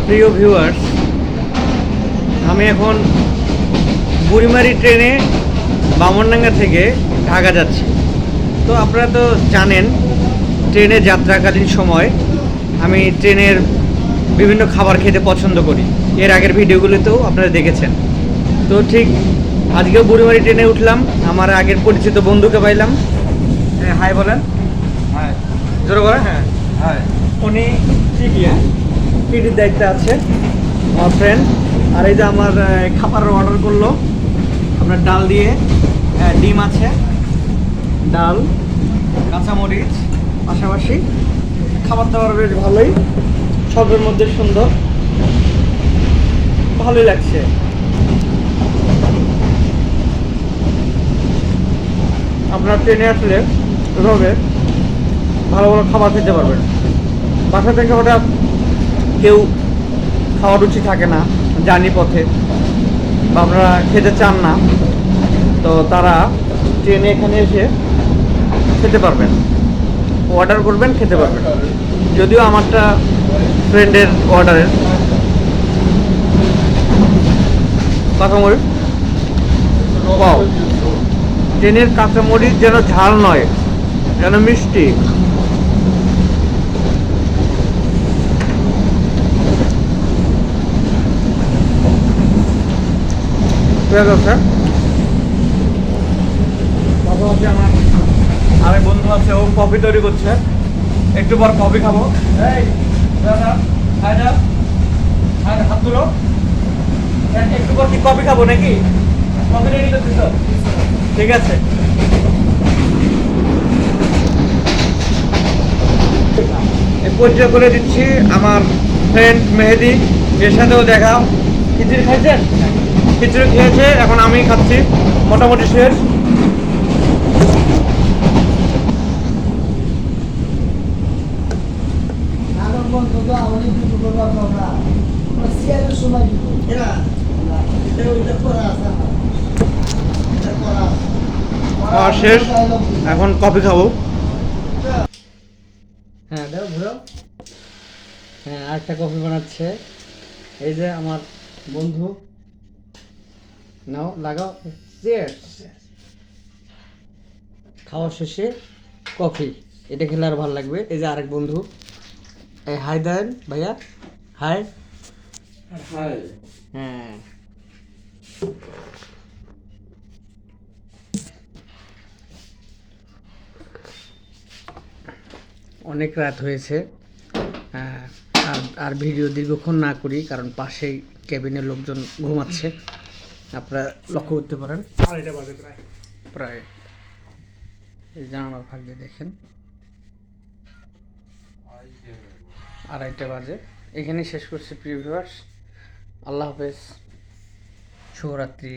প্রিয় ভিউয়ার্স, আমি এখন বুড়িমারি ট্রেনে বামনডাঙ্গা থেকে ঢাকা যাচ্ছি। তো আপনারা তো জানেন, ট্রেনে যাত্রাকালীন সময় আমি ট্রেনের বিভিন্ন খাবার খেতে পছন্দ করি। এর আগের ভিডিওগুলোতেও আপনারা দেখেছেন। তো ঠিক আজকেও বুড়িমারি ট্রেনে উঠলাম, আমার আগের পরিচিত বন্ধুকে পাইলাম। হ্যাঁ, হাই বলেন। হ্যাঁ জোরে বলেন। হ্যাঁ, হ্যাঁ উনি টিটির দায়িত্বে আছে, আমার ফ্রেন্ড। আর এই যে আমার খাবারের অর্ডার করলো আপনার ডাল দিয়ে, ডিম আছে, ডাল, কাঁচামরিচ, পাশাপাশি খাবার দাবার বেশ ভালোই, সবের মধ্যে সুন্দর, ভালোই লাগছে। আপনার ট্রেনে আসলে এভাবে ভালো ভালো খাবার খেতে পারবেন। বাসা থেকে হঠাৎ কেউ খাওয়ার রুচি থাকে না জার্নি পথে, বা আপনারা খেতে চান না, তো তারা ট্রেনে এখানে এসে খেতে পারবেন, অর্ডার করবেন, খেতে পারবেন। যদিও আমারটা ফ্রেন্ডের অর্ডারের। কাঁচামরিচ, পাও, ট্রেনের কাঁচামরিচ যেন ঝাল নয়, যেন মিষ্টি। পাশাপাশি আমার আরেক বন্ধু আছে, ও কফি তৈরি করছে, একটু পর কফি খাবো। এই দাদা, হাত তুলো। একটু পর কি কফি খাবো নাকি? কফি রেডি করতেছ? ঠিক আছে। পরিচয় করে দিচ্ছি, আমার ফ্রেন্ড মেহেদি, এর সাথেও দেখা। খিচুড়ি খাইছেন? খিচুড়ি খেয়েছে, এখন আমি খাচ্ছি, মোটামুটি শেষ। খাওয়া শেষ, এখন কফি খাবো। হ্যাঁ দাও ঘুরাও। হ্যাঁ, আরেকটা কফি বানাচ্ছে এই যে আমার বন্ধু। নাও, লাগাও। চিয়ার্স। খাওয়া শেষে কফি, এটা খেলে আর ভালো লাগবে। এই যে আরেক বন্ধু, এই হাই দেন ভাইয়া, হাই। হাই। হ্যাঁ, অনেক রাত হয়েছে। আর ভিডিও দীর্ঘক্ষণ না করি, কারণ পাশেই কেবিনের লোকজন ঘুমাচ্ছে, আপনারা লক্ষ্য করতে পারেন। আড়াইটা বাজে প্রায়। প্রায় এই জানালার ফাঁক দিয়ে দেখেন, 2:30 বাজে। এখানেই শেষ করছি প্রিয় ভিউয়ার্স। আল্লাহ হাফেজ, শুভরাত্রি।